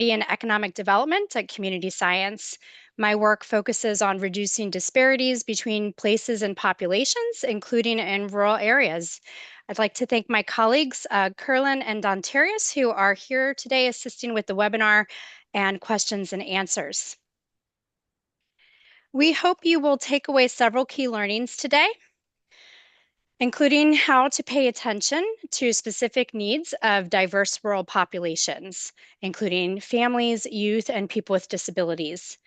in economic development at Community Science. My work focuses on reducing disparities between places and populations, including in rural areas. I'd like to thank my colleagues, Curlin and Dontarius, who are here today assisting with the webinar and questions and answers. We hope you will take away several key learnings today, including how to pay attention to specific needs of diverse rural populations, including families, youth, and people with disabilities.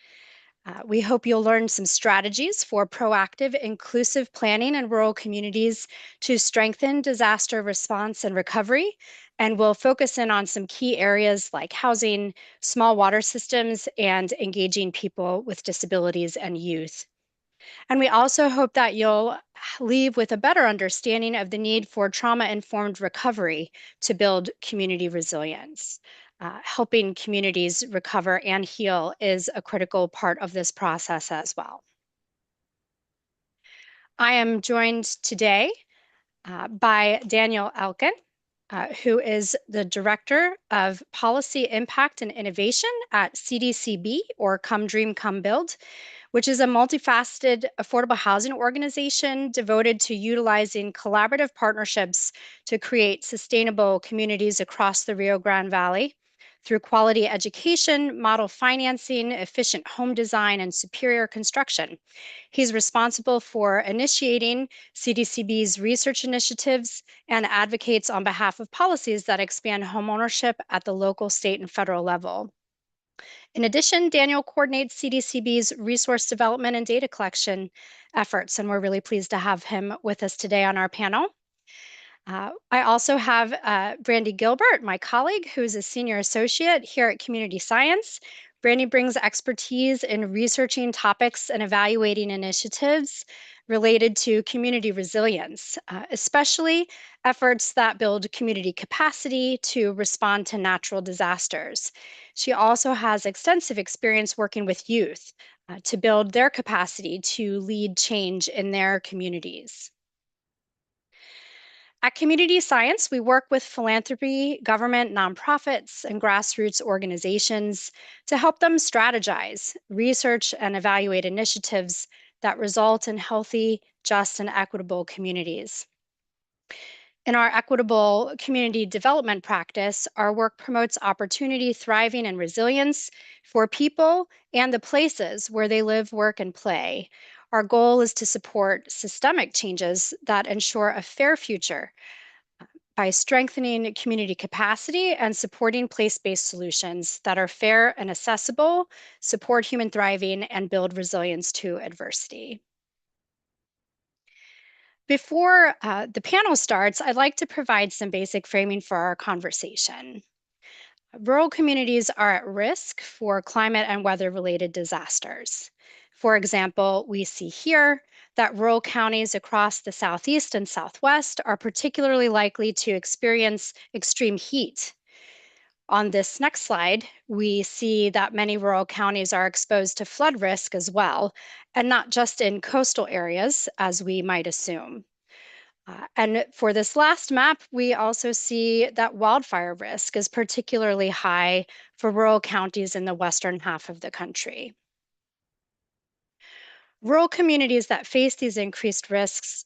We hope you'll learn some strategies for proactive, inclusive planning in rural communities to strengthen disaster response and recovery. And we'll focus in on some key areas like housing, small water systems, and engaging people with disabilities and youth. And we also hope that you'll leave with a better understanding of the need for trauma-informed recovery to build community resilience. Helping communities recover and heal is a critical part of this process as well. I am joined today by Daniel Elkin, who is the Director of Policy Impact and Innovation at CDCB, or Come Dream, Come Build, which is a multifaceted affordable housing organization devoted to utilizing collaborative partnerships to create sustainable communities across the Rio Grande Valley through quality education, model financing, efficient home design, and superior construction. He's responsible for initiating CDCB's research initiatives and advocates on behalf of policies that expand homeownership at the local, state, and federal level. In addition, Daniel coordinates CDCB's resource development and data collection efforts, and we're really pleased to have him with us today on our panel. I also have Brandy Gilbert, my colleague, who's a senior associate here at Community Science. Brandy brings expertise in researching topics and evaluating initiatives related to community resilience, especially efforts that build community capacity to respond to natural disasters. She also has extensive experience working with youth to build their capacity to lead change in their communities. At Community Science, we work with philanthropy, government, nonprofits, and grassroots organizations to help them strategize, research, and evaluate initiatives that result in healthy, just, and equitable communities. In our equitable community development practice, our work promotes opportunity, thriving, and resilience for people and the places where they live, work, and play. Our goal is to support systemic changes that ensure a fair future by strengthening community capacity and supporting place-based solutions that are fair and accessible, support human thriving, and build resilience to adversity. Before the panel starts, I'd like to provide some basic framing for our conversation. Rural communities are at risk for climate and weather-related disasters. For example, we see here that rural counties across the Southeast and Southwest are particularly likely to experience extreme heat. On this next slide, we see that many rural counties are exposed to flood risk as well, and not just in coastal areas, as we might assume. And for this last map, we also see that wildfire risk is particularly high for rural counties in the western half of the country. Rural communities that face these increased risks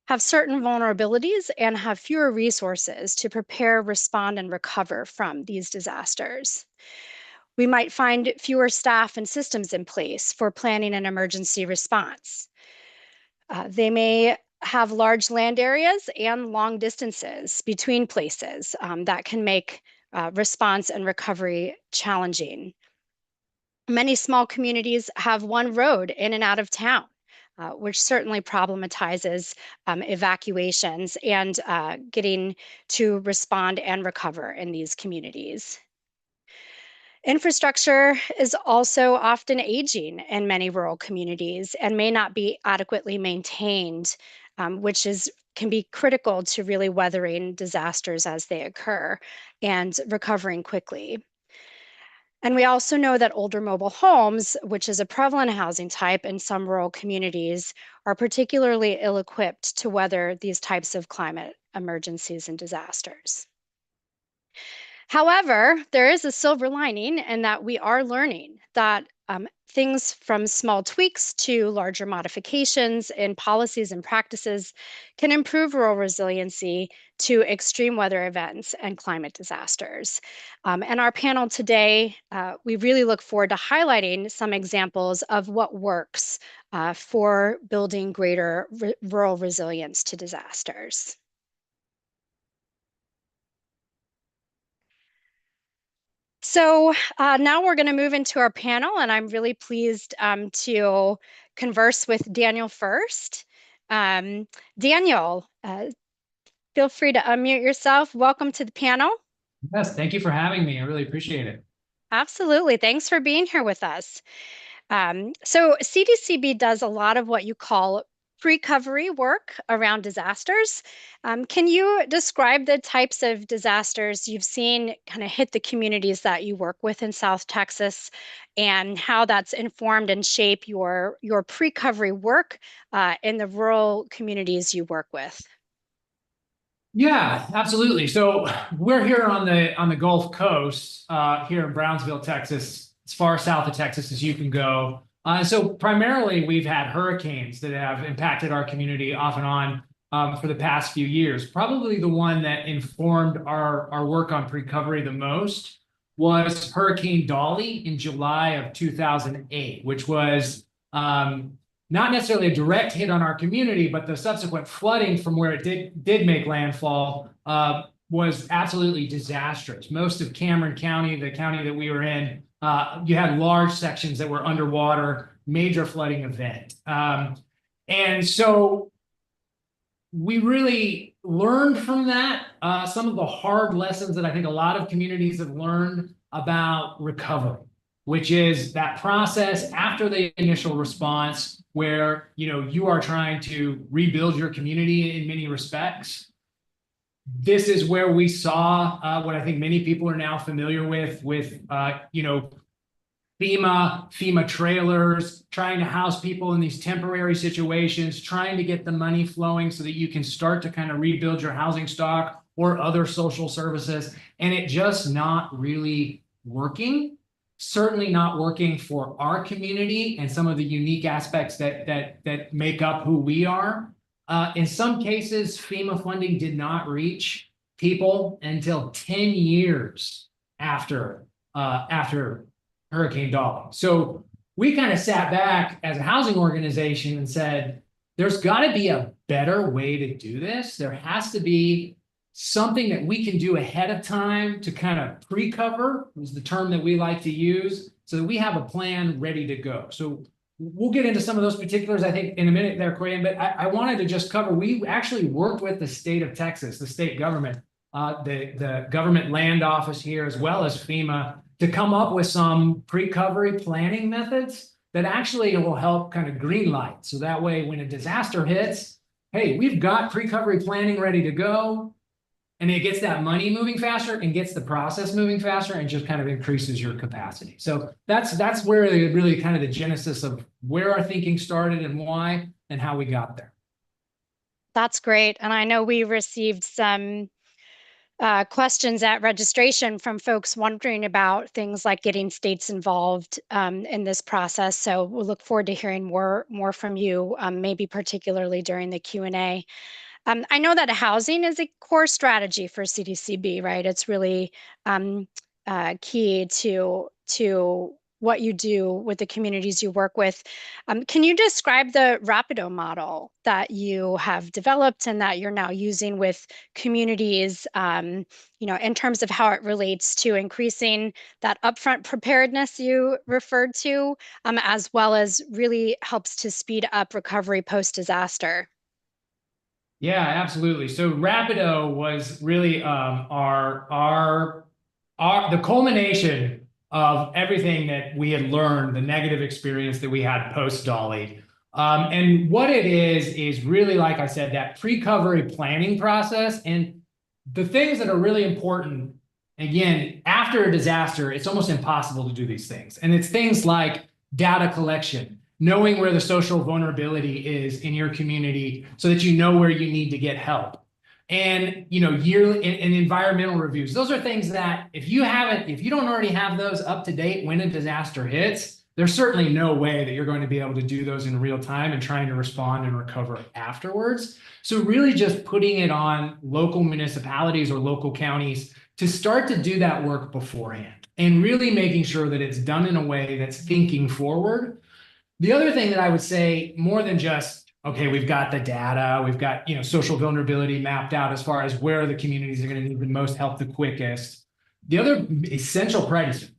have certain vulnerabilities and have fewer resources to prepare, respond, and recover from these disasters. We might find fewer staff and systems in place for planning and emergency response. They may have large land areas and long distances between places that can make response and recovery challenging. Many small communities have one road in and out of town, which certainly problematizes evacuations and getting to respond and recover in these communities. Infrastructure is also often aging in many rural communities and may not be adequately maintained, which can be critical to really weathering disasters as they occur and recovering quickly. And we also know that older mobile homes, which is a prevalent housing type in some rural communities, are particularly ill-equipped to weather these types of climate emergencies and disasters. However, there is a silver lining in that we are learning that things from small tweaks to larger modifications in policies and practices can improve rural resiliency to extreme weather events and climate disasters. And our panel today, we really look forward to highlighting some examples of what works for building greater rural resilience to disasters. So now we're going to move into our panel, and I'm really pleased to converse with Daniel first. Daniel, feel free to unmute yourself. Welcome to the panel. Yes, thank you for having me. I really appreciate it. Absolutely. Thanks for being here with us. So CDCB does a lot of what you call recovery work around disasters. Can you describe the types of disasters you've seen kind of hit the communities that you work with in South Texas and how that's informed and shape your pre-recovery work in the rural communities you work with? Yeah, absolutely. So we're here on the Gulf Coast, here in Brownsville, Texas, as far south of Texas as you can go. So primarily, we've had hurricanes that have impacted our community off and on for the past few years. Probably the one that informed our work on recovery the most was Hurricane Dolly in July of 2008, which was not necessarily a direct hit on our community, but the subsequent flooding from where it did make landfall was absolutely disastrous. Most of Cameron County, the county that we were in, you had large sections that were underwater, major flooding event. And so we really learned from that some of the hard lessons that I think a lot of communities have learned about recovery, which is that process after the initial response where you are trying to rebuild your community in many respects. This is where we saw what I think many people are now familiar with FEMA trailers, trying to house people in these temporary situations, trying to get the money flowing so that you can start to kind of rebuild your housing stock or other social services, and it just not really working. Certainly not working for our community and some of the unique aspects that make up who we are. In some cases, FEMA funding did not reach people until 10 years after Hurricane Dolly. So we kind of sat back as a housing organization and said, there's got to be a better way to do this. There has to be something that we can do ahead of time to kind of pre-cover, is the term that we like to use, so that we have a plan ready to go. So we'll get into some of those particulars, I think, in a minute there, Quinn, but I wanted to just cover, we actually worked with the state of Texas, the state government, the government land office here, as well as FEMA, to come up with some pre-recovery planning methods that actually will help kind of green light. So that way, when a disaster hits, hey, we've got pre-recovery planning ready to go. And it gets that money moving faster and gets the process moving faster and just kind of increases your capacity. So that's where really kind of the genesis of where our thinking started and why and how we got there. That's great. And I know we received some questions at registration from folks wondering about things like getting states involved in this process. So we'll look forward to hearing more from you, maybe particularly during the Q&A. I know that housing is a core strategy for CDCB, right? It's really key to what you do with the communities you work with. Can you describe the Rapido model that you have developed and that you're now using with communities, in terms of how it relates to increasing that upfront preparedness you referred to, as well as really helps to speed up recovery post-disaster? Yeah, absolutely. So Rapido was really the culmination of everything that we had learned, the negative experience that we had post Dolly. And what it is really, like I said, that pre-recovery planning process. And the things that are really important, again, after a disaster, it's almost impossible to do these things. And it's things like data collection, knowing where the social vulnerability is in your community so that you know where you need to get help. and yearly and environmental reviews. Those are things that if you don't already have those up to date when a disaster hits, there's certainly no way that you're going to be able to do those in real time and trying to respond and recover afterwards. So really just putting it on local municipalities or local counties to start to do that work beforehand and really making sure that it's done in a way that's thinking forward. The other thing that I would say, more than just, okay, we've got the data, we've got, social vulnerability mapped out as far as where the communities are going to need the most help the quickest. The other essential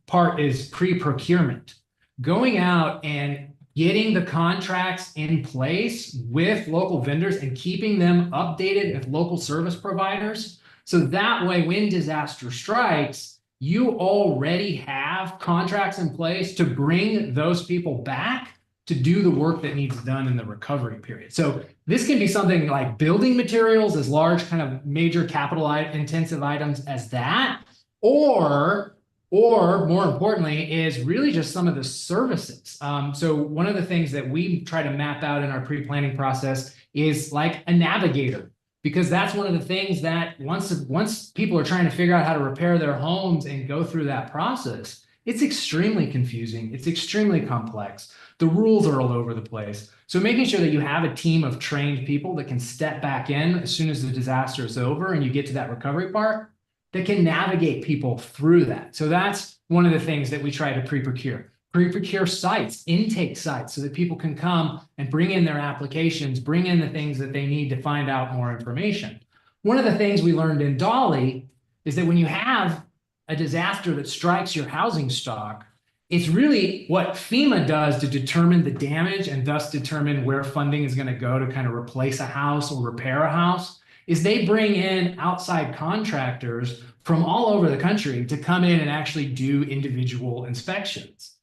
part is pre-procurement. Going out and getting the contracts in place with local vendors and keeping them updated with local service providers. So that way, when disaster strikes, you already have contracts in place to bring those people back to do the work that needs done in the recovery period. So this can be something like building materials, as large kind of major capital intensive items as that, or more importantly, is really just some of the services. So one of the things that we try to map out in our pre-planning process is like a navigator, because that's one of the things that once people are trying to figure out how to repair their homes and go through that process, it's extremely confusing. It's extremely complex. The rules are all over the place. So making sure that you have a team of trained people that can step back in as soon as the disaster is over and you get to that recovery part, that can navigate people through that. So that's one of the things that we try to pre-procure. Pre-procure sites, intake sites, so that people can come and bring in their applications, bring in the things that they need to find out more information. One of the things we learned in Dolly is that when you have a disaster that strikes your housing stock, it's really what FEMA does to determine the damage and thus determine where funding is going to go to kind of replace a house or repair a house, is they bring in outside contractors from all over the country to come in and actually do individual inspections.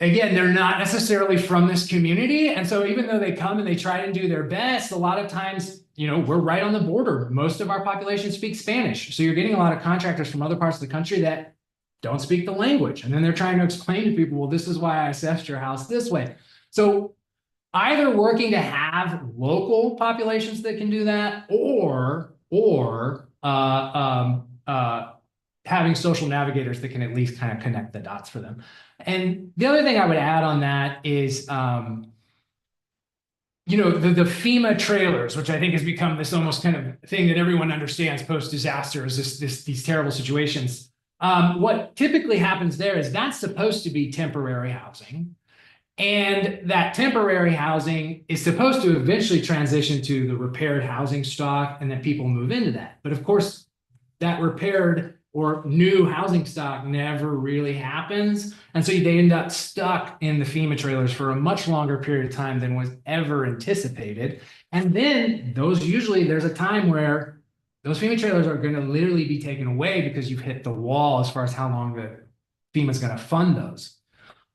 Again, they're not necessarily from this community. And so even though they come and they try to do their best, a lot of times, we're right on the border. Most of our population speaks Spanish. So you're getting a lot of contractors from other parts of the country that don't speak the language. And then they're trying to explain to people, well, this is why I assessed your house this way. So either working to have local populations that can do that, or having social navigators that can at least kind of connect the dots for them. And the other thing I would add on that is, the FEMA trailers, which I think has become this almost kind of thing that everyone understands post-disaster, is these terrible situations. What typically happens there is that's supposed to be temporary housing. And that temporary housing is supposed to eventually transition to the repaired housing stock, and then people move into that. But of course, that repaired or new housing stock never really happens. And so they end up stuck in the FEMA trailers for a much longer period of time than was ever anticipated. And then there's a time where those FEMA trailers are going to literally be taken away because you've hit the wall as far as how long the FEMA is going to fund those.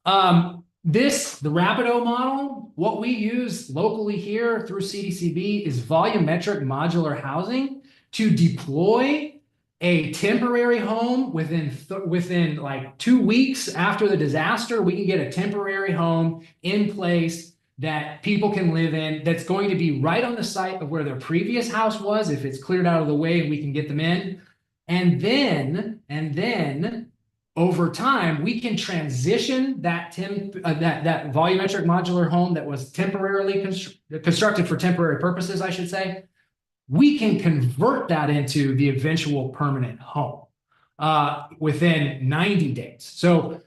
The Rapido model, what we use locally here through CDCB is volumetric modular housing to deploy a temporary home within like 2 weeks after the disaster. We can get a temporary home in place that people can live in, that's going to be right on the site of where their previous house was, if it's cleared out of the way and we can get them in. And then over time, we can transition that volumetric modular home that was temporarily constructed for temporary purposes, I should say. We can convert that into the eventual permanent home within 90 days. So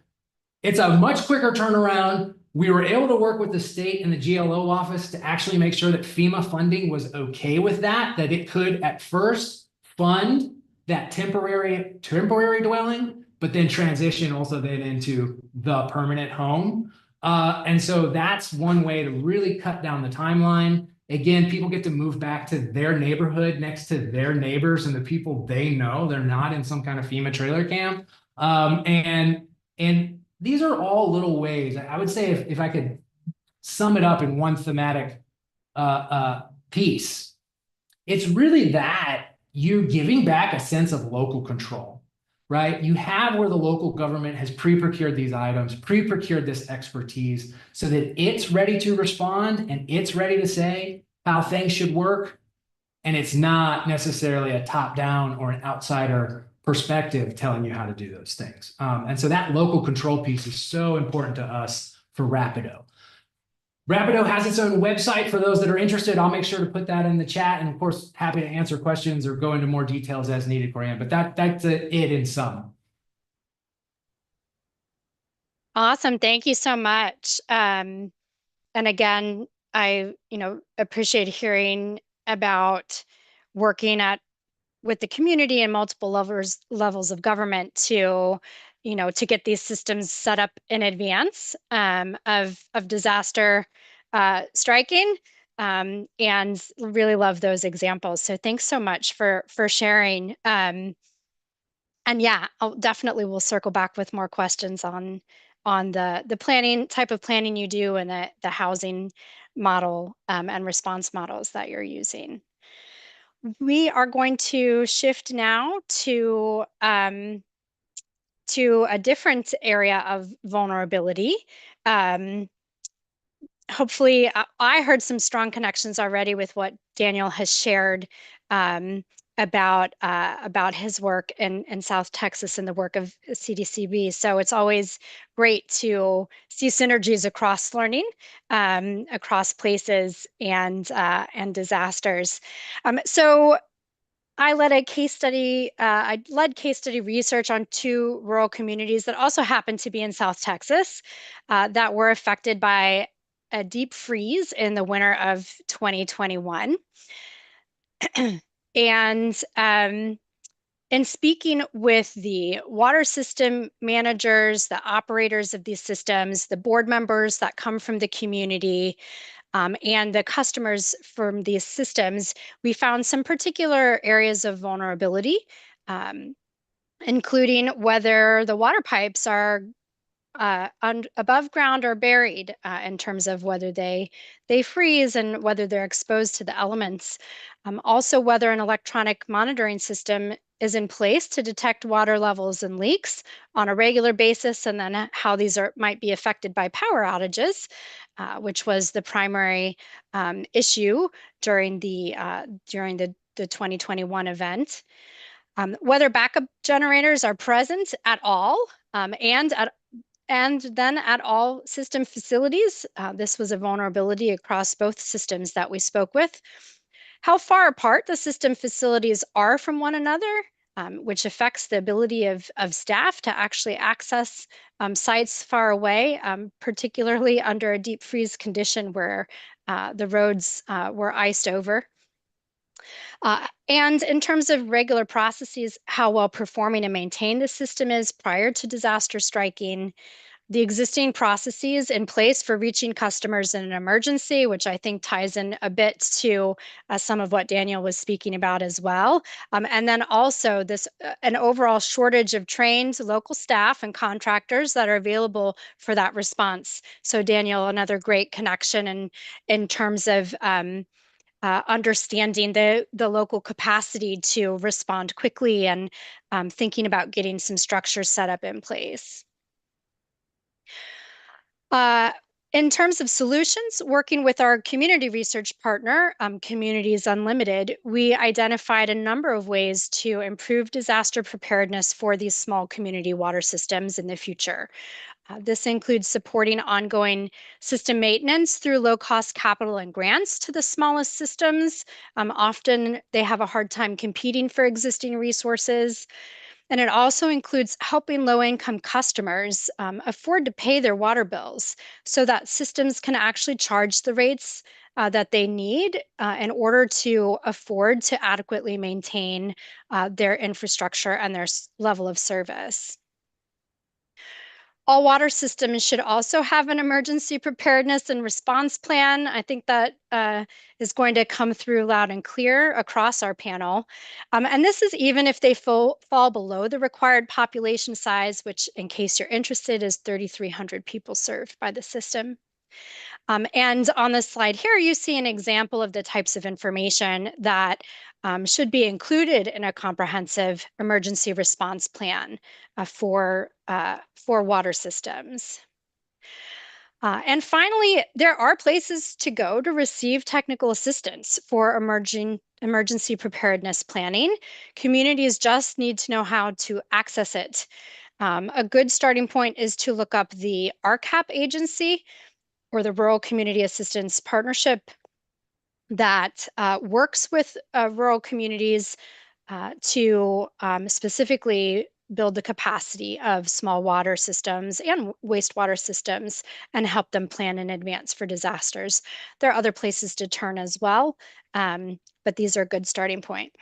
it's a much quicker turnaround. We were able to work with the state and the GLO office to actually make sure that FEMA funding was okay with that it could at first fund that temporary dwelling, but then transition also then into the permanent home. And so that's one way to really cut down the timeline. Again, people get to move back to their neighborhood next to their neighbors and the people they know. They're not in some kind of FEMA trailer camp. And these are all little ways. I would say if I could sum it up in one thematic piece, it's really that you're giving back a sense of local control, right? You have where the local government has pre-procured these items, pre-procured this expertise so that it's ready to respond and it's ready to say how things should work. And it's not necessarily a top down or an outsider perspective telling you how to do those things. And so that local control piece is so important to us for Rapido. Rapido has its own website for those that are interested. I'll make sure to put that in the chat, and of course, happy to answer questions or go into more details as needed, Graham. But that's it in sum. Awesome. Thank you so much. And again, I, appreciate hearing about working at with the community and multiple levels of government to get these systems set up in advance of disaster striking. And really love those examples. So thanks so much for sharing. And yeah, I'll definitely will circle back with more questions on the planning type of planning you do and the housing model and response models that you're using. We are going to shift now to a different area of vulnerability. Um, Hopefully, I heard some strong connections already with what Daniel has shared um, about his work in South Texas and the work of CDCB. So it's always great to see synergies across learning, across places and disasters. So I led case study research on two rural communities that also happened to be in South Texas that were affected by a deep freeze in the winter of 2021. And in speaking with the water system managers, the operators of these systems, the board members that come from the community, and the customers from these systems, we found some particular areas of vulnerability, um, including whether the water pipes are above ground or buried in terms of whether they freeze and whether they're exposed to the elements. Also, whether an electronic monitoring system is in place to detect water levels and leaks on a regular basis, and then how these might be affected by power outages, which was the primary issue during the 2021 event. Whether backup generators are present at all, and then at all system facilities. This was a vulnerability across both systems that we spoke with. How far apart the system facilities are from one another, which affects the ability of staff to actually access sites far away, particularly under a deep freeze condition where the roads were iced over. And in terms of regular processes, how well performing and maintained the system is prior to disaster striking, the existing processes in place for reaching customers in an emergency, which I think ties in a bit to some of what Daniel was speaking about as well. And then also this an overall shortage of trained local staff and contractors that are available for that response. So Daniel, another great connection in terms of understanding the local capacity to respond quickly and thinking about getting some structure set up in place. Uh, in terms of solutions, working with our community research partner, Communities Unlimited, we identified a number of ways to improve disaster preparedness for these small community water systems in the future. This includes supporting ongoing system maintenance through low-cost capital and grants to the smallest systems. Often they have a hard time competing for existing resources. And it also includes helping low-income customers afford to pay their water bills so that systems can actually charge the rates that they need in order to afford to adequately maintain their infrastructure and their level of service. All water systems should also have an emergency preparedness and response plan. I think that is going to come through loud and clear across our panel. And this is even if they fall below the required population size, which, in case you're interested, is 3,300 people served by the system. And on this slide here, you see an example of the types of information that should be included in a comprehensive emergency response plan for water systems. And finally, there are places to go to receive technical assistance for emergency preparedness planning. Communities just need to know how to access it. A good starting point is to look up the RCAP agency, or the Rural Community Assistance Partnership, that works with rural communities to specifically build the capacity of small water systems and wastewater systems and help them plan in advance for disasters. There are other places to turn as well, but these are a good starting point.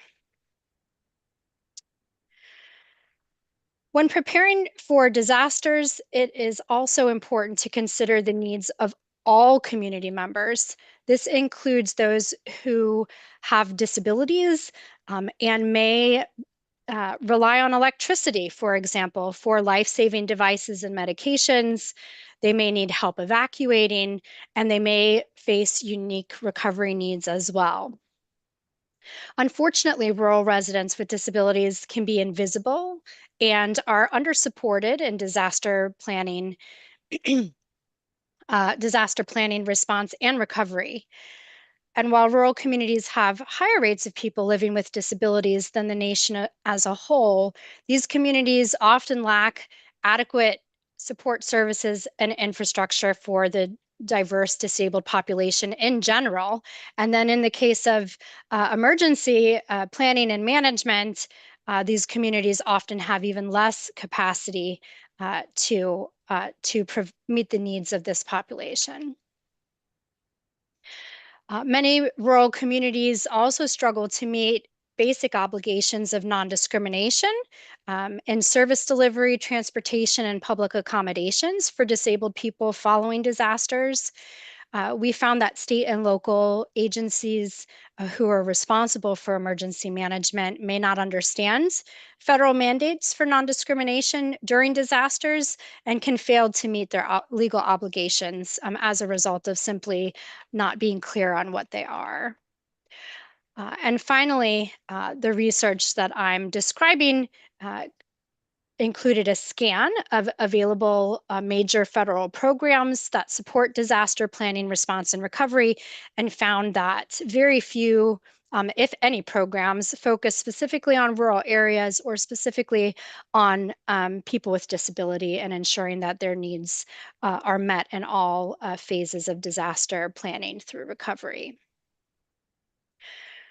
When preparing for disasters, it is also important to consider the needs of all community members. This includes those who have disabilities and may rely on electricity, for example, for life-saving devices and medications. They may need help evacuating, and they may face unique recovery needs as well. Unfortunately, rural residents with disabilities can be invisible and are undersupported in disaster planning, response, and recovery. And while rural communities have higher rates of people living with disabilities than the nation as a whole, these communities often lack adequate support services and infrastructure for the diverse disabled population in general. And then in the case of emergency planning and management, these communities often have even less capacity to meet the needs of this population. Many rural communities also struggle to meet basic obligations of non-discrimination in service delivery, transportation, and public accommodations for disabled people following disasters. We found that state and local agencies who are responsible for emergency management may not understand federal mandates for non-discrimination during disasters and can fail to meet their legal obligations as a result of simply not being clear on what they are. And finally, the research that I'm describing included a scan of available major federal programs that support disaster planning, response, and recovery, and found that very few, if any, programs focus specifically on rural areas or specifically on people with disability and ensuring that their needs are met in all phases of disaster planning through recovery.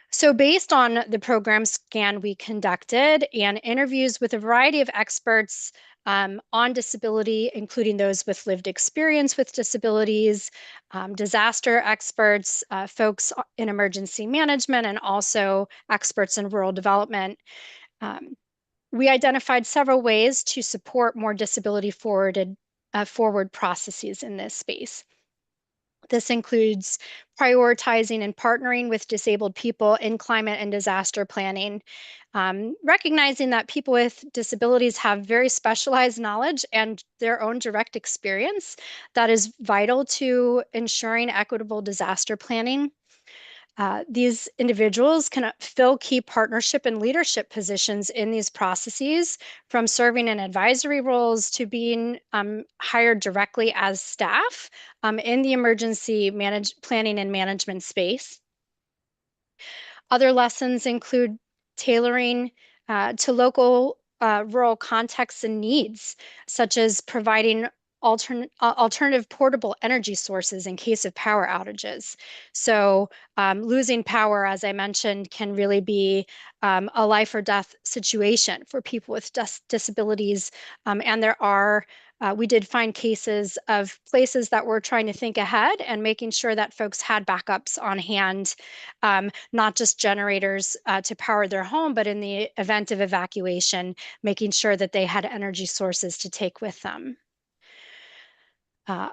So based on the program scan we conducted and interviews with a variety of experts on disability, including those with lived experience with disabilities, disaster experts, folks in emergency management, and also experts in rural development, um, we identified several ways to support more disability forward processes in this space. This includes prioritizing and partnering with disabled people in climate and disaster planning, recognizing that people with disabilities have very specialized knowledge and their own direct experience that is vital to ensuring equitable disaster planning. These individuals can fill key partnership and leadership positions in these processes, from serving in advisory roles to being hired directly as staff in the emergency planning and management space. Other lessons include tailoring to local rural contexts and needs, such as providing alternative portable energy sources in case of power outages. So losing power, as I mentioned, can really be a life or death situation for people with disabilities. And we did find cases of places that were trying to think ahead and making sure that folks had backups on hand, not just generators to power their home, but in the event of evacuation, making sure that they had energy sources to take with them.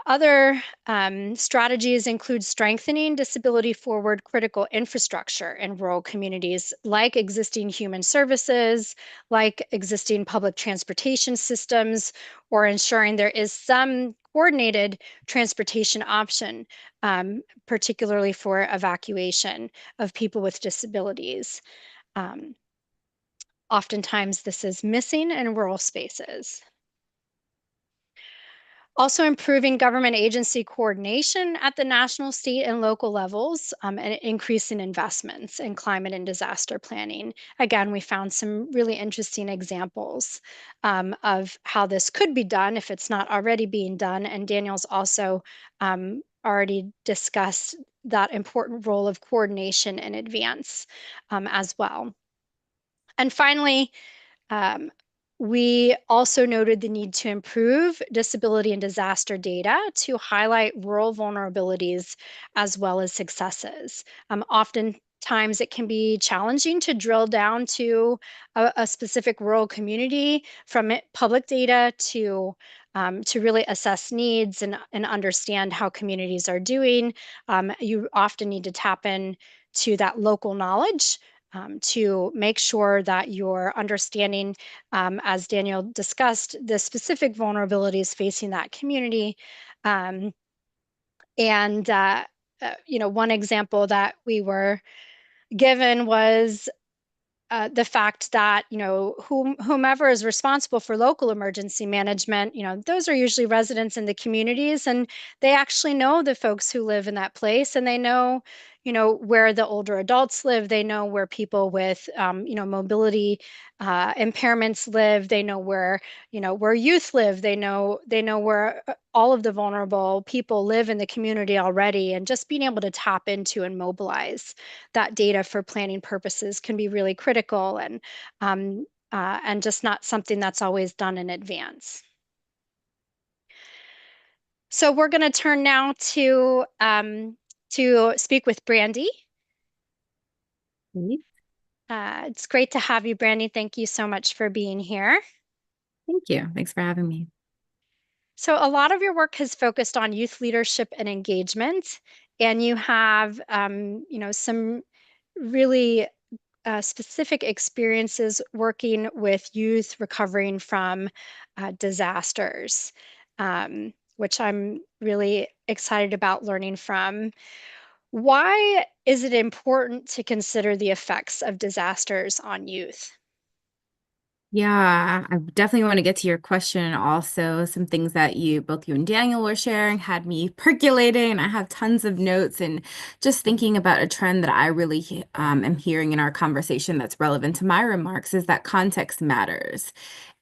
Other strategies include strengthening disability forward critical infrastructure in rural communities, like existing human services, like existing public transportation systems, or ensuring there is some coordinated transportation option, particularly for evacuation of people with disabilities. Oftentimes, this is missing in rural spaces. Also, improving government agency coordination at the national, state, and local levels, and increasing investments in climate and disaster planning. Again, we found some really interesting examples of how this could be done if it's not already being done. And Daniel's also already discussed that important role of coordination in advance as well. And finally, um, we also noted the need to improve disability and disaster data to highlight rural vulnerabilities as well as successes. Oftentimes, it can be challenging to drill down to a specific rural community from public data to really assess needs and understand how communities are doing. You often need to tap in to that local knowledge to make sure that you're understanding, as Daniel discussed, the specific vulnerabilities facing that community. Um, and, one example that we were given was the fact that whomever is responsible for local emergency management, those are usually residents in the communities, and they actually know the folks who live in that place, and they know where the older adults live. They know where people with mobility impairments live. They know where youth live. They know where all of the vulnerable people live in the community already, and just being able to tap into and mobilize that data for planning purposes can be really critical and just not something that's always done in advance. So we're going to turn now to speak with Brandy. Great. It's great to have you, Brandy. Thank you so much for being here. Thank you. Thanks for having me. So a lot of your work has focused on youth leadership and engagement, and you have, some really specific experiences working with youth recovering from disasters, which I'm really excited about learning from. Why is it important to consider the effects of disasters on youth? Yeah, I definitely want to get to your question. Also, some things that both you and Daniel were sharing had me percolating, and I have tons of notes and just thinking about a trend that I really am hearing in our conversation that's relevant to my remarks is that context matters.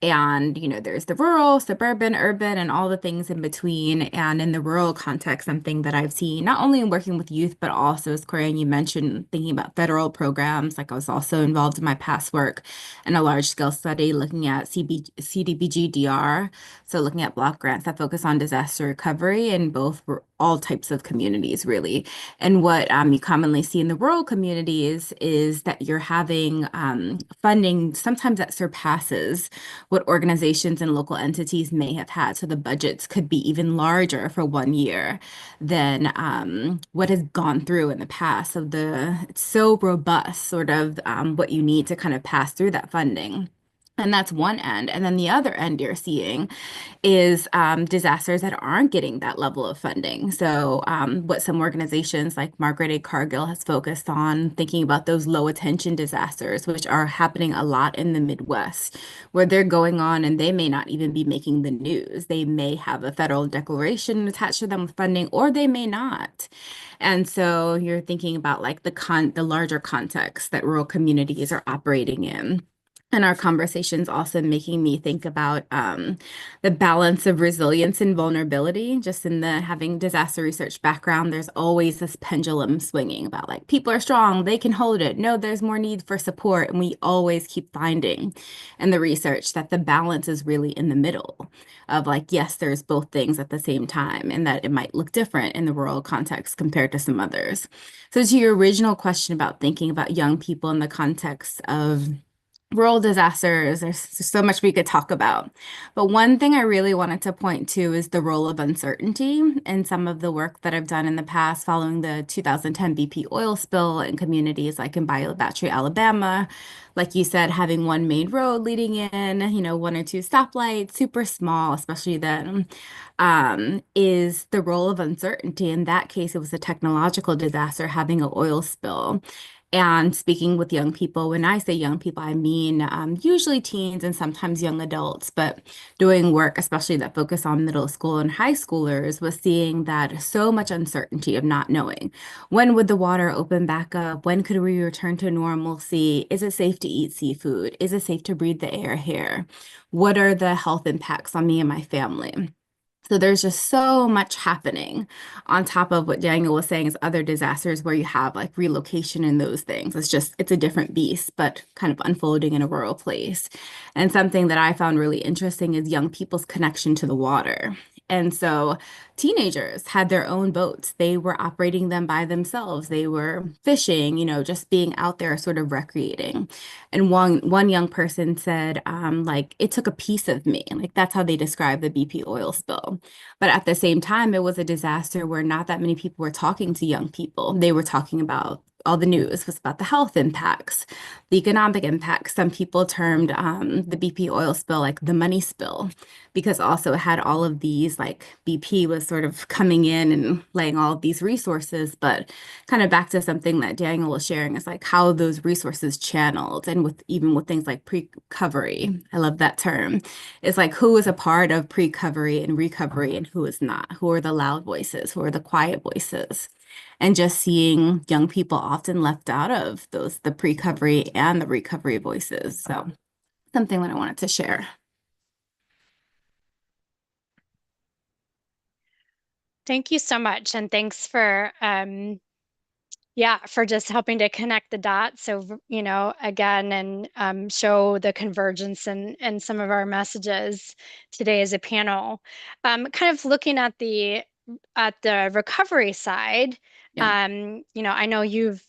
And, there's the rural, suburban, urban, and all the things in between. And in the rural context, something that I've seen, not only in working with youth, but also, as Corinne, you mentioned, thinking about federal programs. Like I was also involved in my past work in a large scale study looking at CDBG-DR. So looking at block grants that focus on disaster recovery in all types of communities, really. And what you commonly see in the rural communities is that you're having funding sometimes that surpasses what organizations and local entities may have had. So the budgets could be even larger for 1 year than what has gone through in the past. So it's so robust, sort of what you need to kind of pass through that funding. And that's one end. And then the other end you're seeing is disasters that aren't getting that level of funding. So what some organizations like Margaret A. Cargill has focused on, thinking about those low attention disasters, which are happening a lot in the Midwest, where they're going on and they may not even be making the news. They may have a federal declaration attached to them with funding, or they may not. And so you're thinking about like the larger context that rural communities are operating in. And our conversations also making me think about the balance of resilience and vulnerability. Just in the having disaster research background, there's always this pendulum swinging about like people are strong, they can hold it. No, there's more need for support. And we always keep finding in the research that the balance is really in the middle of like, yes, there's both things at the same time, and that it might look different in the rural context compared to some others. So to your original question about thinking about young people in the context of rural disasters, there's so much we could talk about. But one thing I really wanted to point to is the role of uncertainty in some of the work that I've done in the past following the 2010 BP oil spill in communities like in Bayou Battery, Alabama. Like you said, having one main road leading in, one or two stoplights, super small, especially then, is the role of uncertainty. In that case, it was a technological disaster having an oil spill. And speaking with young people, when I say young people, I mean usually teens and sometimes young adults, but doing work, especially that focus on middle school and high schoolers, was seeing that so much uncertainty of not knowing. When would the water open back up? When could we return to normalcy? Is it safe to eat seafood? Is it safe to breathe the air here? What are the health impacts on me and my family? So there's just so much happening on top of what Daniel was saying is other disasters where you have like relocation and those things. It's a different beast, but kind of unfolding in a rural place. And something that I found really interesting is young people's connection to the water. And so teenagers had their own boats. They were operating them by themselves. They were fishing, just being out there sort of recreating. And one young person said, like, it took a piece of me. Like that's how they described the BP oil spill. But at the same time, it was a disaster where not that many people were talking to young people. They were talking about all the news was about the health impacts, the economic impacts. Some people termed the BP oil spill like the money spill, because also it had all of these, like BP was sort of coming in and laying all of these resources, but kind of back to something that Daniel was sharing is like how those resources channeled and with even with things like pre-recovery. I love that term. It's like who is a part of pre-recovery and recovery and who is not. Who are the loud voices? Who are the quiet voices? And just seeing young people often left out of the pre-recovery and the recovery voices. So something that I wanted to share. Thank you so much. And thanks for yeah, for just helping to connect the dots. So, again, and show the convergence in some of our messages today as a panel. Kind of looking at the recovery side. Yeah. I know you've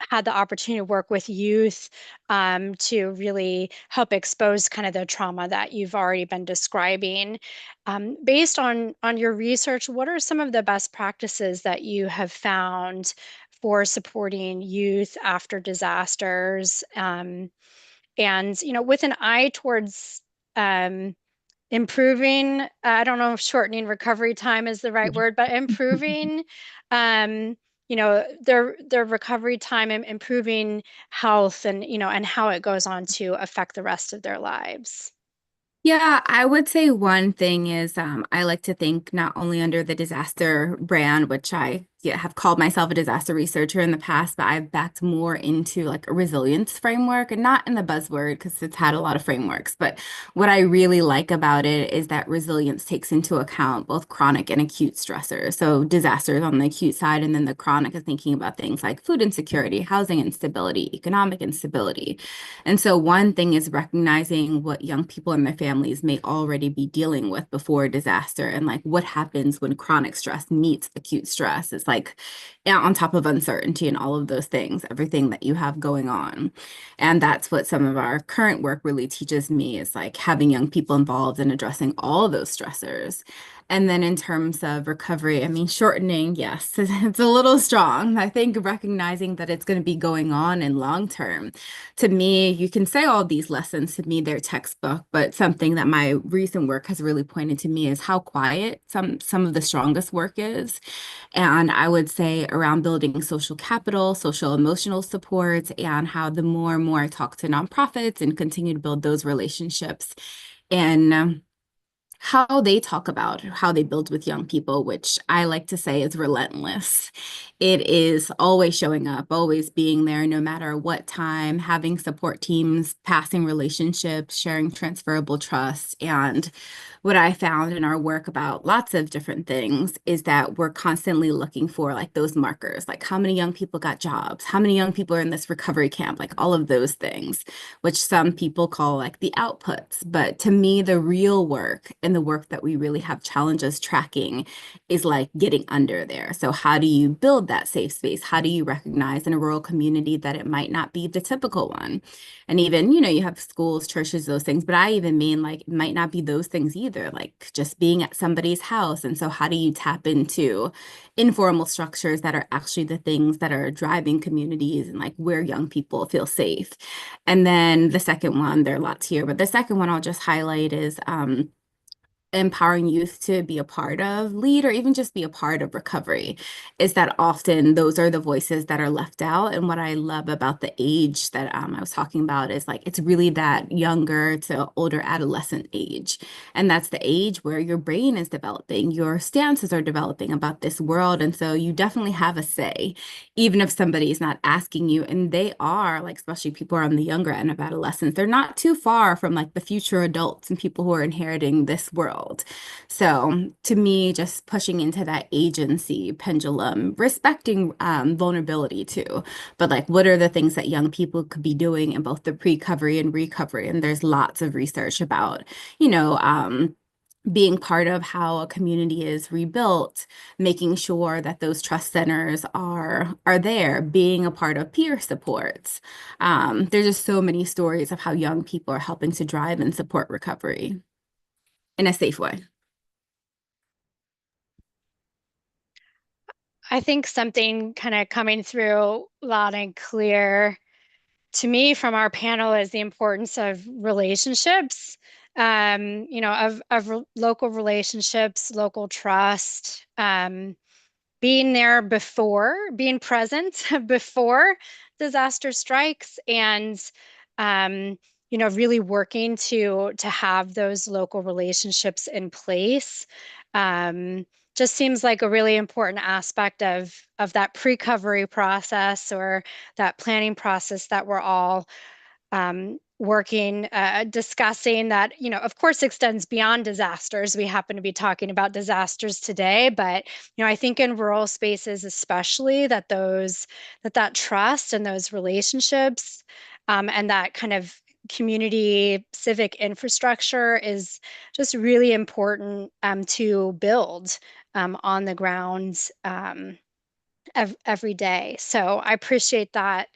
had the opportunity to work with youth to really help expose kind of the trauma that you've already been describing. Based on your research, what are some of the best practices that you have found for supporting youth after disasters? And with an eye towards improving, I don't know if shortening recovery time is the right word, but improving, um, their recovery time and improving health and how it goes on to affect the rest of their lives. Yeah, I would say one thing is I like to think not only under the disaster brand, which I have called myself a disaster researcher in the past, but I've backed more into like a resilience framework and not in the buzzword because it's had a lot of frameworks. But what I really like about it is that resilience takes into account both chronic and acute stressors. So disasters on the acute side, and then the chronic is thinking about things like food insecurity, housing instability, economic instability. And so one thing is recognizing what young people and their families may already be dealing with before a disaster and like what happens when chronic stress meets acute stress. It's like on top of uncertainty and all of those things, everything that you have going on. And that's what some of our current work really teaches me is like having young people involved in addressing all of those stressors. And then in terms of recovery, I mean, shortening, yes, it's a little strong. I think recognizing that it's going to be going on in long term. To me, you can say all these lessons to me, they're textbook, but something that my recent work has really pointed to me is how quiet some of the strongest work is. And I would say around building social capital, social emotional supports, and how the more and more I talk to nonprofits and continue to build those relationships. And how they talk about how they build with young people, which I like to say is relentless. It is always showing up, always being there, no matter what time, having support teams, passing relationships, sharing transferable trust. And what I found in our work about lots of different things is that we're constantly looking for like those markers, like how many young people got jobs, how many young people are in this recovery camp, like all of those things, which some people call like the outputs. But to me, the real work and the work that we really have challenges tracking is like getting under there. So how do you build that safe space? How do you recognize in a rural community that it might not be the typical one? And even, you have schools, churches, those things, but I even mean like it might not be those things either, like just being at somebody's house. And so how do you tap into informal structures that are actually the things that are driving communities and like where young people feel safe? And then the second one, there are lots here, but the second one I'll just highlight is empowering youth to be a part of, lead, or even just be a part of recovery, is that often those are the voices that are left out. And what I love about the age that I was talking about is like it's really that younger to older adolescent age. And that's the age where your brain is developing, your stances are developing about this world. And so you definitely have a say, even if somebody is not asking you. And they are, like, especially people who are on the younger end of adolescence, they're not too far from like the future adults and people who are inheriting this world. So to me, just pushing into that agency pendulum, respecting vulnerability too, but like what are the things that young people could be doing in both the pre-recovery and recovery? And there's lots of research about, you know, being part of how a community is rebuilt, making sure that those trust centers are there, being a part of peer supports. There's just so many stories of how young people are helping to drive and support recovery in a safe way. I think something kind of coming through loud and clear to me from our panel is the importance of relationships, of local relationships, local trust, being there before, being present before disaster strikes, and really working to have those local relationships in place. Just seems like a really important aspect of that pre-recovery process or that planning process that we're all working, discussing that, of course, extends beyond disasters. We happen to be talking about disasters today, but, I think in rural spaces, especially that trust and those relationships, and that kind of community civic infrastructure is just really important to build on the ground every day. So I appreciate that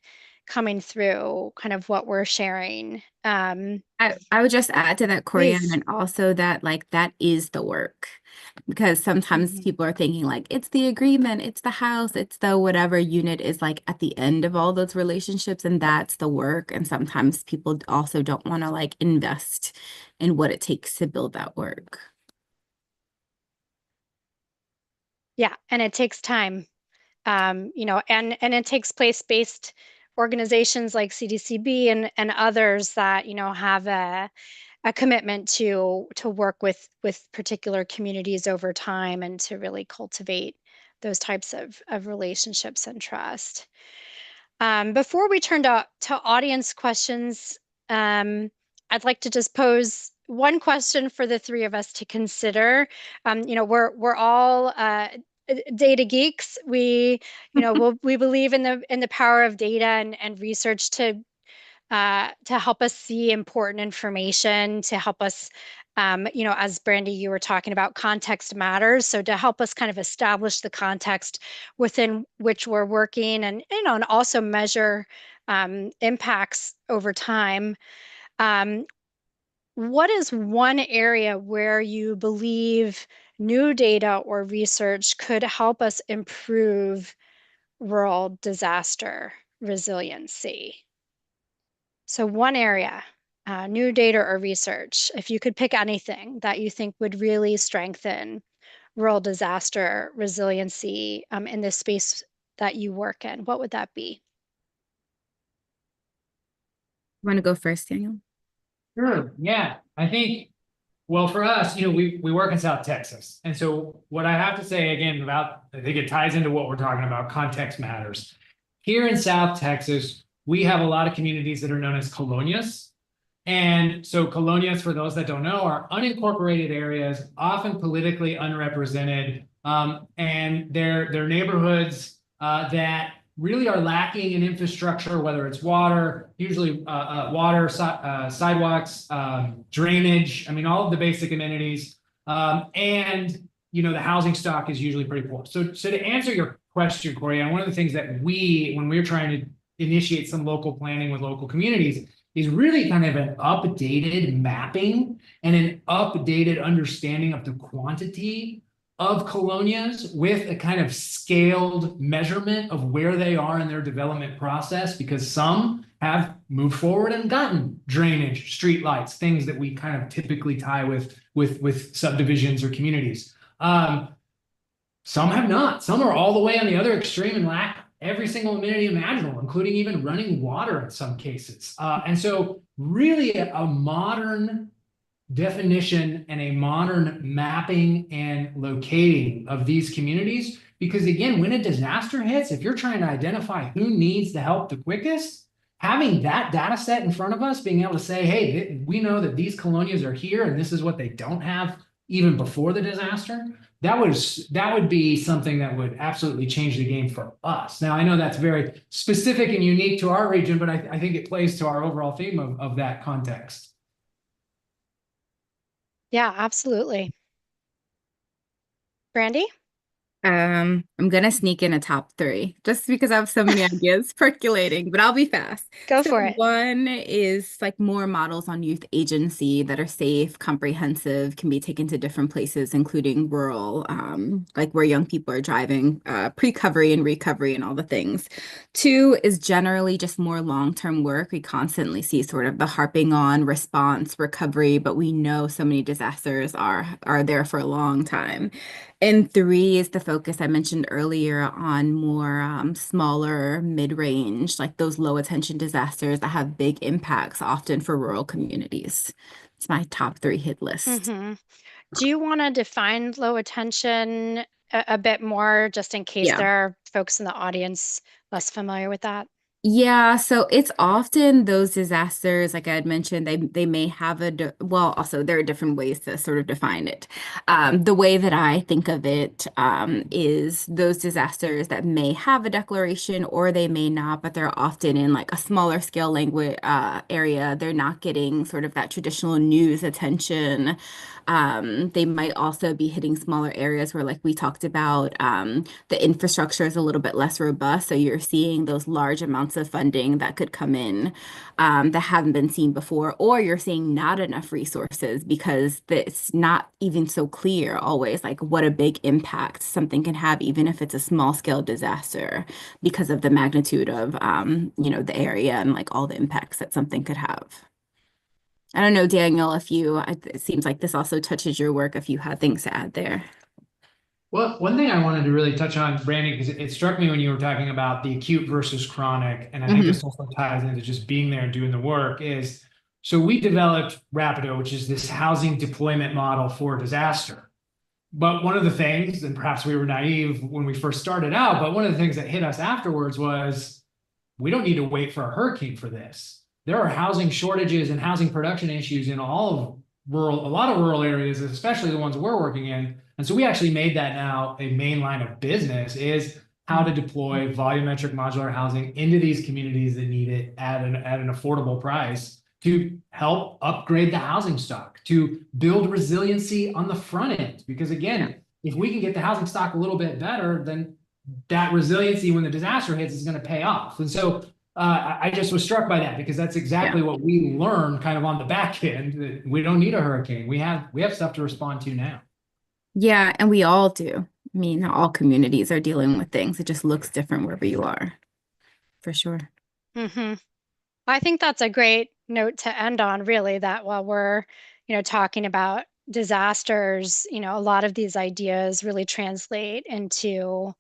coming through kind of what we're sharing. I would just add to that, Corianne, Please. and also that like that is the work. Because sometimes Mhm. people are thinking like it's the agreement, it's the house, it's the whatever unit is like at the end of all those relationships, and that's the work. And sometimes people also don't want to like invest in what it takes to build that work. Yeah, and it takes time. And it takes place-based organizations like CDCB and others that, have a commitment to work with particular communities over time and to really cultivate those types of relationships and trust. Before we turn to audience questions, I'd like to just pose one question for the three of us to consider. We're all data geeks. We believe in the power of data and research to help us see important information, to help us, as Brandy, you were talking about, context matters. So to help us kind of establish the context within which we're working and also measure impacts over time. Um, what is one area where you believe new data or research could help us improve rural disaster resiliency? So one area, new data or research, if you could pick anything that you think would really strengthen rural disaster resiliency in this space that you work in, what would that be? Want to go first, Daniel? Sure. Yeah. I think, well, for us, we work in South Texas. And so what I have to say again about, I think it ties into what we're talking about, context matters. Here in South Texas, we have a lot of communities that are known as colonias. And so colonias, for those that don't know, are unincorporated areas, often politically unrepresented, and they're neighborhoods that really are lacking in infrastructure, whether it's water, usually water, sidewalks, drainage. I mean, all of the basic amenities, and the housing stock is usually pretty poor. So to answer your question, Corey, and one of the things that when we're trying to initiate some local planning with local communities is really kind of an updated mapping and an updated understanding of the quantity of colonias with a kind of scaled measurement of where they are in their development process, because some have moved forward and gotten drainage, street lights, things that we kind of typically tie with subdivisions or communities. Some have not. Some are all the way on the other extreme and lack every single amenity imaginable, including even running water in some cases. And so really a modern definition and a modern mapping and locating of these communities. Because again, when a disaster hits, if you're trying to identify who needs the help the quickest, having that data set in front of us, being able to say, hey, we know that these colonias are here and this is what they don't have even before the disaster, that would be something that would absolutely change the game for us. Now, I know that's very specific and unique to our region, but I think it plays to our overall theme of that context. Yeah, absolutely. Brandy? I'm gonna sneak in a top three just because I have so many ideas percolating, but I'll be fast. Go So for it. one is like more models on youth agency that are safe, comprehensive, can be taken to different places, including rural, like where young people are driving, pre-recovery and recovery and all the things. Two is generally just more long-term work. We constantly see sort of the harping on response, recovery, but we know so many disasters are there for a long time. And three is the focus I mentioned earlier on more smaller, mid-range, like those low attention disasters that have big impacts, often for rural communities. It's my top three hit list. Hmm. Do you want to define low attention a bit more, just in case Yeah. there are folks in the audience less familiar with that? Yeah, so it's often those disasters, like I had mentioned, they may have well, also there are different ways to sort of define it. The way that I think of it is those disasters that may have a declaration or they may not, but they're often in like a smaller scale language area. They're not getting sort of that traditional news attention. They might also be hitting smaller areas where, like we talked about, the infrastructure is a little bit less robust. So you're seeing those large amounts of funding that could come in that haven't been seen before, or you're seeing not enough resources because it's not even so clear always like what a big impact something can have, even if it's a small scale disaster, because of the magnitude of the area and like all the impacts that something could have. I don't know, Daniel, if it seems like this also touches your work, if you had things to add there. Well, one thing I wanted to really touch on, Brandon, because it struck me when you were talking about the acute versus chronic, and I think Hmm. this also ties into just being there and doing the work, is so we developed Rapido, which is this housing deployment model for disaster. But one of the things, and perhaps we were naive when we first started out, but one of the things that hit us afterwards was we don't need to wait for a hurricane for this. There are housing shortages and housing production issues in all of a lot of rural areas, especially the ones we're working in. And so we actually made that now a main line of business is how to deploy volumetric modular housing into these communities that need it at an affordable price to help upgrade the housing stock, to build resiliency on the front end. Because again, if we can get the housing stock a little bit better, then that resiliency when the disaster hits is going to pay off. And so I just was struck by that because that's Yeah. exactly what we learned kind of on the back end. We don't need a hurricane. We have stuff to respond to now. Yeah, and we all do. I mean, all communities are dealing with things. It just looks different wherever you are, for sure. Hmm. I think that's a great note to end on, really, that while we're, talking about disasters, a lot of these ideas really translate into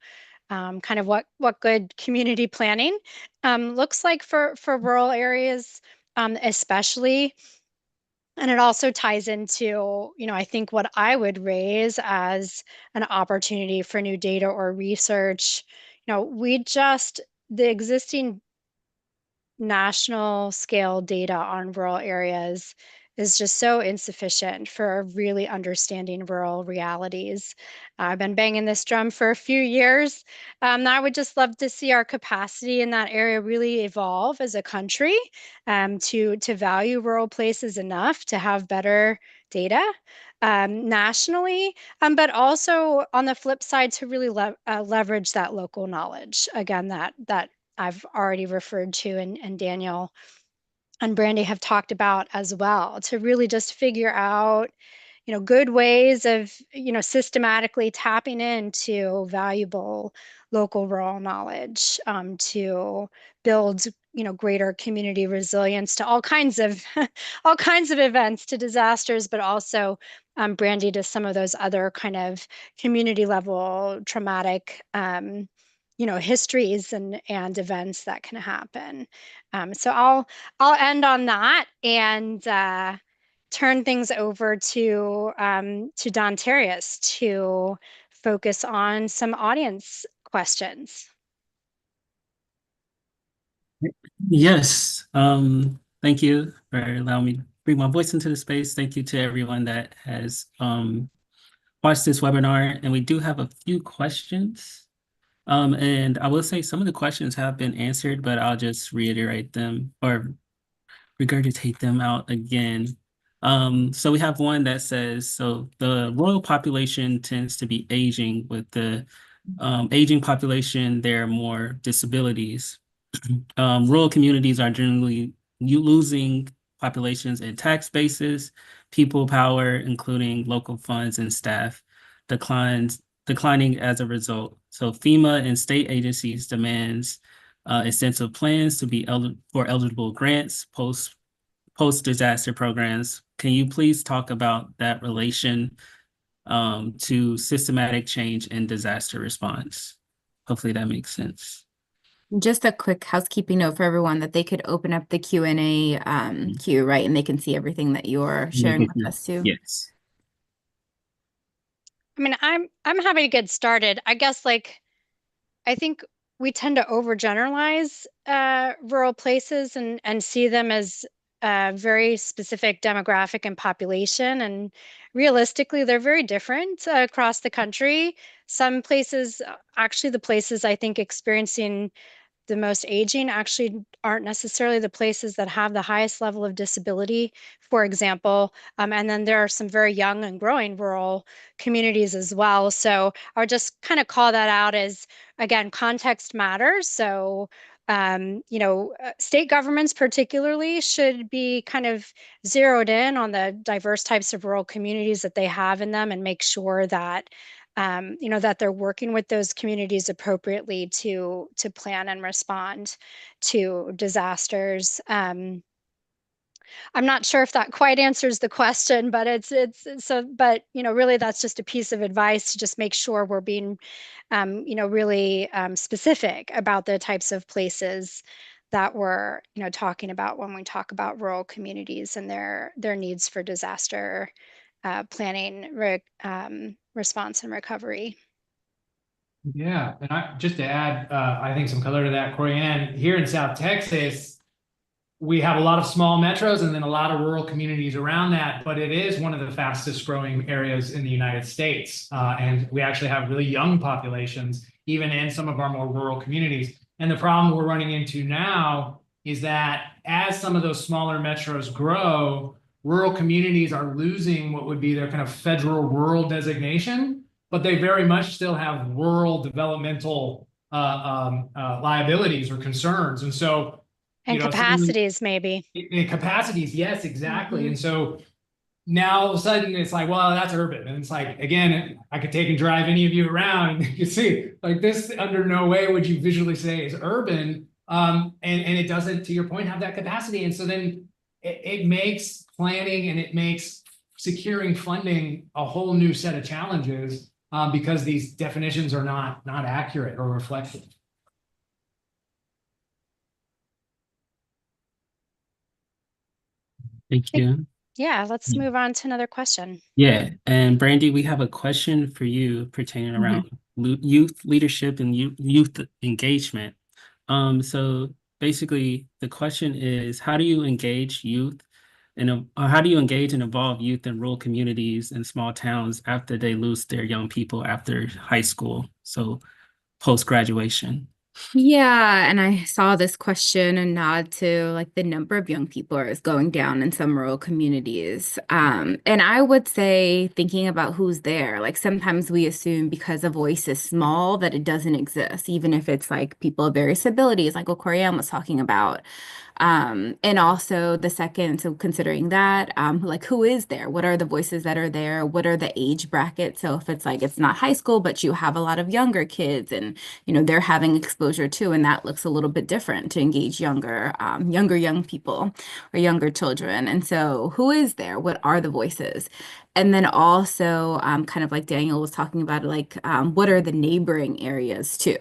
kind of what good community planning looks like for rural areas, especially. And it also ties into, I think what I would raise as an opportunity for new data or research. The existing national scale data on rural areas is just so insufficient for really understanding rural realities. I've been banging this drum for a few years. I would just love to see our capacity in that area really evolve as a country, to value rural places enough to have better data nationally, but also on the flip side to really leverage that local knowledge. Again, that I've already referred to, and Daniel and Brandy have talked about as well, to really just figure out, good ways of, systematically tapping into valuable local rural knowledge, to build greater community resilience to all kinds of all kinds of events, to disasters, but also Brandy, to some of those other kind of community level traumatic histories and events that can happen. So I'll end on that and turn things over to Don Terrius to focus on some audience questions. Yes. Thank you for allowing me to bring my voice into the space. Thank you to everyone that has watched this webinar. And we do have a few questions. And I will say some of the questions have been answered, but I'll just reiterate them or regurgitate them out again. So we have one that says, so the rural population tends to be aging. With the aging population, there are more disabilities. Rural communities are generally losing populations and tax bases, people power, including local funds and staff, declining as a result. So FEMA and state agencies demands extensive plans to be for eligible grants, post-disaster programs. Can you please talk about that relation to systematic change in disaster response? Hopefully that makes sense. Just a quick housekeeping note for everyone that they could open up the Q&A queue, right? And they can see everything that you're sharing with us too. Yes. I mean, I'm happy to get started. I guess I think we tend to overgeneralize rural places and see them as a very specific demographic and population. And realistically, they're very different across the country. Some places, actually, the places I think experiencing the most aging actually aren't necessarily the places that have the highest level of disability, for example. And then there are some very young and growing rural communities as well. So I would just kind of call that out as, again, context matters. So, state governments particularly should be kind of zeroed in on the diverse types of rural communities that they have in them and make sure that that they're working with those communities appropriately to plan and respond to disasters. I'm not sure if that quite answers the question, but it's so. But really, that's just a piece of advice to just make sure we're being, really specific about the types of places that we're talking about when we talk about rural communities and their needs for disaster planning, response, and recovery. Yeah, and just to add, I think some color to that, Corianne, here in South Texas, we have a lot of small metros and then a lot of rural communities around that, but it is one of the fastest growing areas in the United States. And we actually have really young populations, even in some of our more rural communities. And the problem we're running into now is that as some of those smaller metros grow, rural communities are losing what would be their kind of federal rural designation, but they very much still have rural developmental liabilities or concerns. And so, and capacities, maybe. In capacities, yes, exactly. And so now all of a sudden it's like, well, that's urban. And it's like, again, I could take and drive any of you around and you see like this under no way would you visually say is urban. And it doesn't, to your point, have that capacity. And so then it makes planning and it makes securing funding a whole new set of challenges because these definitions are not accurate or reflective. Thank you. Yeah, let's move on to another question. Yeah, and Brandy, we have a question for you pertaining around youth leadership and youth engagement. So basically, the question is, how do you engage youth and how do you engage and involve youth in rural communities and small towns after they lose their young people after high school, so post-graduation? Yeah, and I saw this question and nod to like the number of young people is going down in some rural communities. And I would say thinking about who's there, like sometimes we assume because a voice is small that it doesn't exist, even if it's like people of various abilities, like what Corianne was talking about. And also the second, so considering that, like who is there? What are the voices that are there? What are the age brackets? So if it's like it's not high school, but you have a lot of younger kids and they're having exposure too, and that looks a little bit different to engage younger young people or younger children. And so who is there? What are the voices? And then also, kind of like Daniel was talking about, like, what are the neighboring areas too?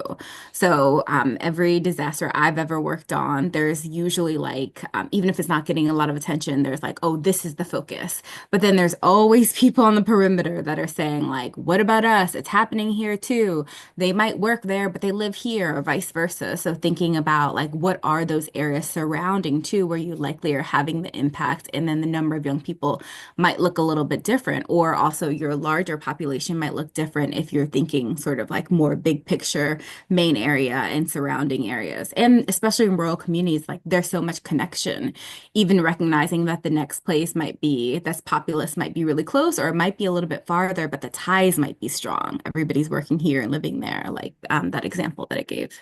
So every disaster I've ever worked on, there's usually like, even if it's not getting a lot of attention, there's like, oh, this is the focus. But then there's always people on the perimeter that are saying like, what about us? It's happening here too. They might work there, but they live here or vice versa. So thinking about like, what are those areas surrounding too, where you likely are having the impact, and then the number of young people might look a little bit different, or also your larger population might look different if you're thinking sort of like more big picture main area and surrounding areas. And especially in rural communities, like there's so much connection, even recognizing that the next place might be that's populous might be really close, or it might be a little bit farther, but the ties might be strong. Everybody's working here and living there, like that example that I gave.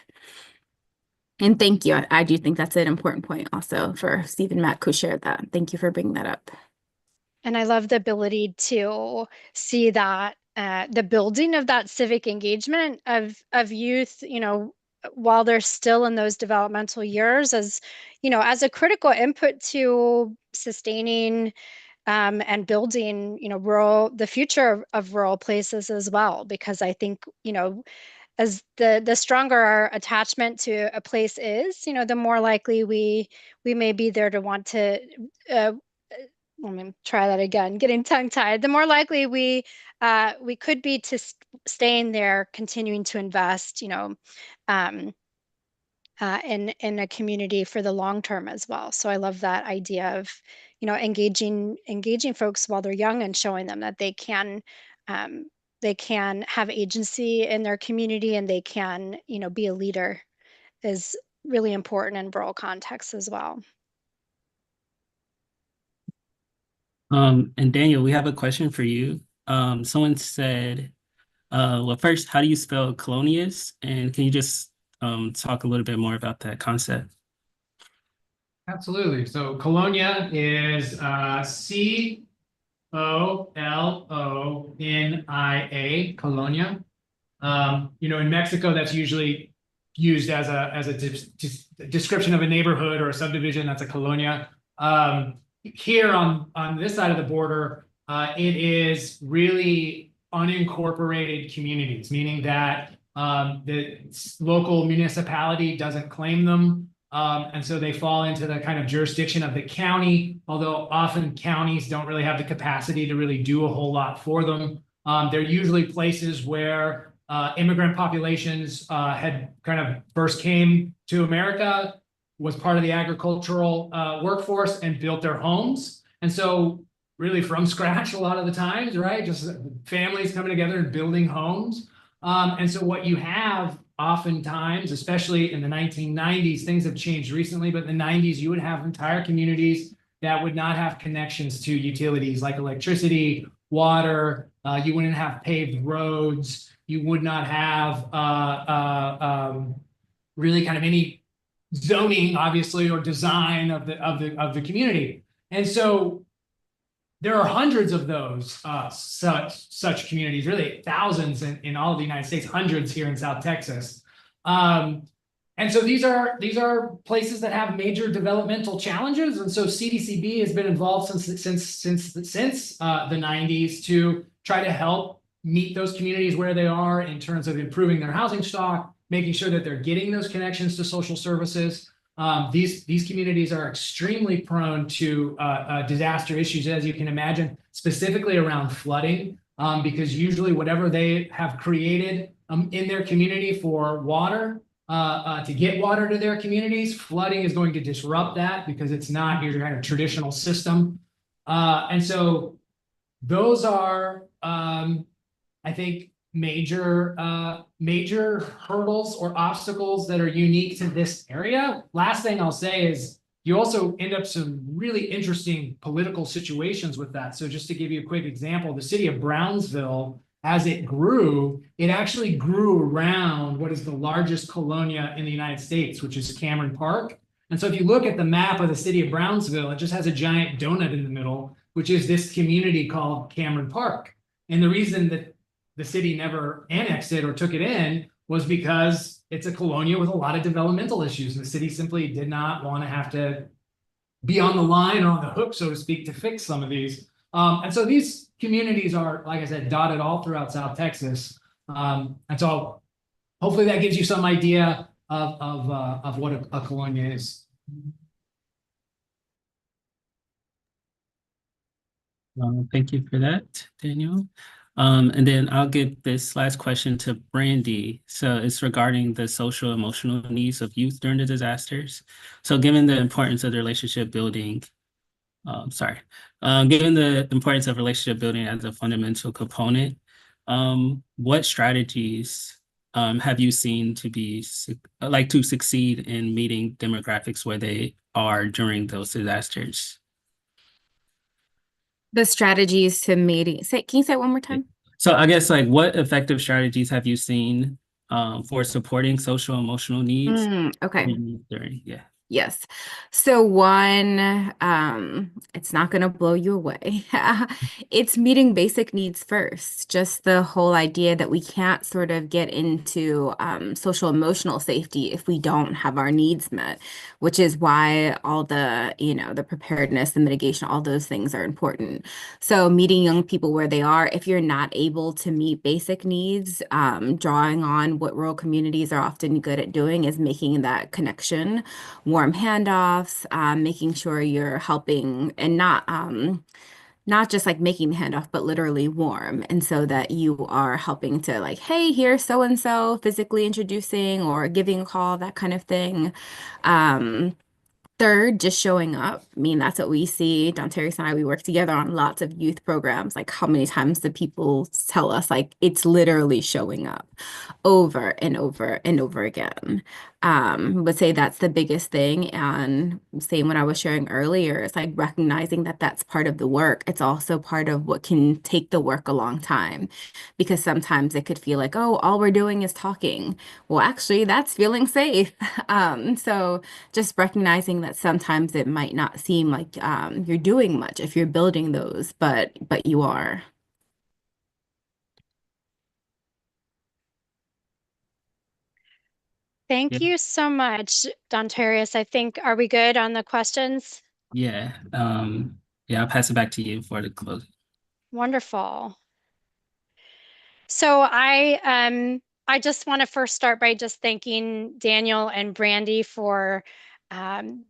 And thank you. I do think that's an important point also for Steve and Matt who shared that. Thank you for bringing that up. And I love the ability to see that the building of that civic engagement of youth, while they're still in those developmental years, as as a critical input to sustaining and building, the future of rural places as well. Because I think, as the stronger our attachment to a place is, the more likely we may be there to want to uh, let me try that again, getting tongue-tied. The more likely we could be to staying there, continuing to invest, um, in a community for the long term as well. So I love that idea of, engaging folks while they're young and showing them that they can have agency in their community, and they can, be a leader, is really important in rural contexts as well. And Daniel, we have a question for you. Someone said, well, first, how do you spell colonius? And can you just talk a little bit more about that concept? Absolutely. So Colonia is Colonia, Colonia. In Mexico, that's usually used as a description of a neighborhood or a subdivision. That's a colonia. Here on this side of the border, it is really unincorporated communities, meaning that the local municipality doesn't claim them. And so they fall into the kind of jurisdiction of the county, although often counties don't really have the capacity to really do a whole lot for them. They're usually places where immigrant populations had kind of first came to America, was part of the agricultural workforce, and built their homes. And so really from scratch a lot of the times, right? Just families coming together and building homes. And so what you have oftentimes, especially in the 1990s, things have changed recently, but in the 90s, you would have entire communities that would not have connections to utilities like electricity, water. You wouldn't have paved roads. You would not have really kind of any zoning, obviously, or design of the community. And so there are hundreds of those such communities, really thousands in all of the United States, hundreds here in South Texas. And so these are places that have major developmental challenges. And so CDCB has been involved since the 90s to try to help meet those communities where they are in terms of improving their housing stock, making sure that they're getting those connections to social services. These communities are extremely prone to disaster issues, as you can imagine, specifically around flooding, because usually whatever they have created in their community for water, to get water to their communities, flooding is going to disrupt that because it's not your kind of traditional system. And so those are, I think, major hurdles or obstacles that are unique to this area. Last thing I'll say is you also end up some really interesting political situations with that. So just to give you a quick example, the city of Brownsville, as it grew, it actually grew around what is the largest colonia in the United States, which is Cameron Park. And so if you look at the map of the city of Brownsville, it just has a giant donut in the middle, which is this community called Cameron Park. And the reason that the city never annexed it or took it in was because it's a colonia with a lot of developmental issues. And the city simply did not want to have to be on the line or on the hook, so to speak, to fix some of these. And so these communities are, like I said, dotted all throughout South Texas. And so hopefully that gives you some idea of what a colonia is. Thank you for that, Daniel. And then I'll give this last question to Brandy. So it's regarding the social emotional needs of youth during the disasters. So given the importance of the relationship building, given the importance of relationship building as a fundamental component, what strategies have you seen to be to succeed in meeting demographics where they are during those disasters? The strategies to meeting, can you say it one more time? So I guess like what effective strategies have you seen for supporting social emotional needs Okay. during, yeah. Yes. So one, it's not going to blow you away. It's meeting basic needs first. Just the whole idea that we can't sort of get into social emotional safety if we don't have our needs met, which is why all the, the preparedness, the mitigation, all those things are important. So meeting young people where they are, if you're not able to meet basic needs, drawing on what rural communities are often good at doing is making that connection, warm handoffs, making sure you're helping and not just like making the handoff, but literally warm. And so that you are helping to like, hey, here's so and so physically introducing or giving a call, that kind of thing. Um, Third, just showing up. I mean, that's what we see. Don Terry and I, we work together on lots of youth programs. Like, how many times do people tell us, like, it's literally showing up over and over and over again? Would say that's the biggest thing. And same what I was sharing earlier, it's like recognizing that that's part of the work. It's also part of what can take the work a long time, because sometimes it could feel like, oh, all we're doing is talking. Well, actually, that's feeling safe. So just recognizing that sometimes it might not seem like you're doing much if you're building those, but you are. Thank you so much, Dontarius. I think, are we good on the questions? Yeah. Yeah, I'll pass it back to you for the closing. Wonderful. So I just want to first start by just thanking Daniel and Brandy for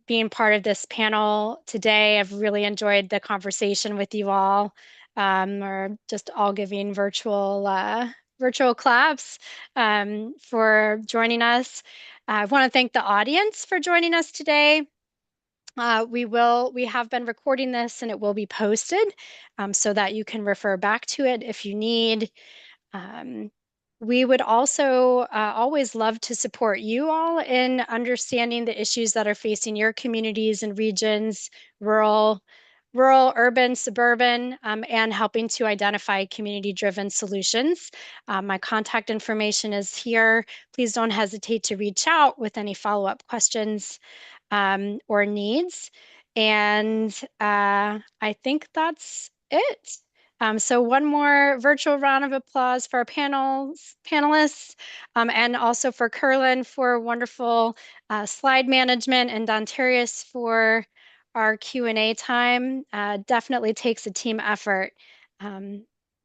being part of this panel today. I've really enjoyed the conversation with you all, or just all giving virtual claps for joining us. I want to thank the audience for joining us today. We have been recording this and it will be posted so that you can refer back to it if you need. Um, we would also always love to support you all in understanding the issues that are facing your communities and regions, urban, suburban, and helping to identify community-driven solutions. My contact information is here. Please don't hesitate to reach out with any follow-up questions or needs. And I think that's it. So one more virtual round of applause for our panelists, and also for Curlin for wonderful slide management, and Dontarius for our Q&A time. Definitely takes a team effort.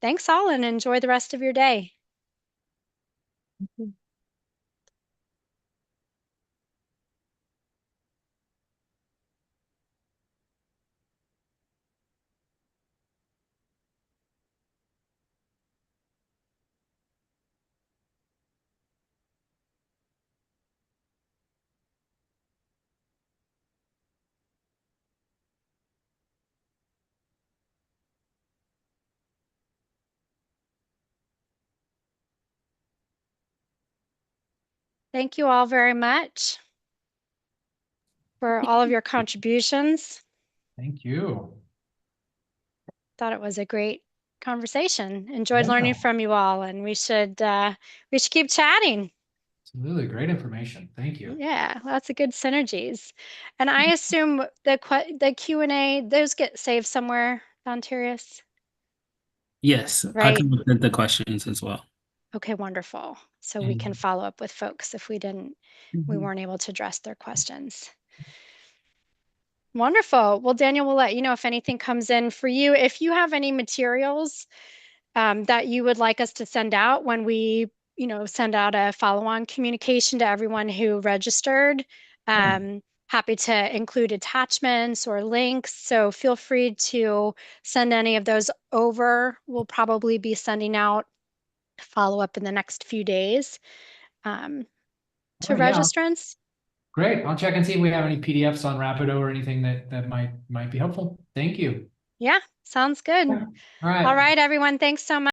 Thanks all and enjoy the rest of your day. Thank you all very much for all of your contributions. Thank you. Thought it was a great conversation. Enjoyed learning from you all, and we should keep chatting. Absolutely, great information. Thank you. Yeah, lots of good synergies. And I assume the Q&A, those get saved somewhere, Dontarius, Yes, I right? can look at the questions as well. Okay, wonderful. So we can follow up with folks if we weren't able to address their questions. Wonderful. Well, Daniel, we'll let you know if anything comes in for you. If you have any materials that you would like us to send out when we, send out a follow-on communication to everyone who registered, happy to include attachments or links. So feel free to send any of those over. We'll probably be sending out follow-up in the next few days to Yeah, registrants. great. I'll check and see if we have any PDFs on Rapido or anything that might be helpful. Thank you. Yeah, sounds good. All right. All right, everyone. Thanks so much.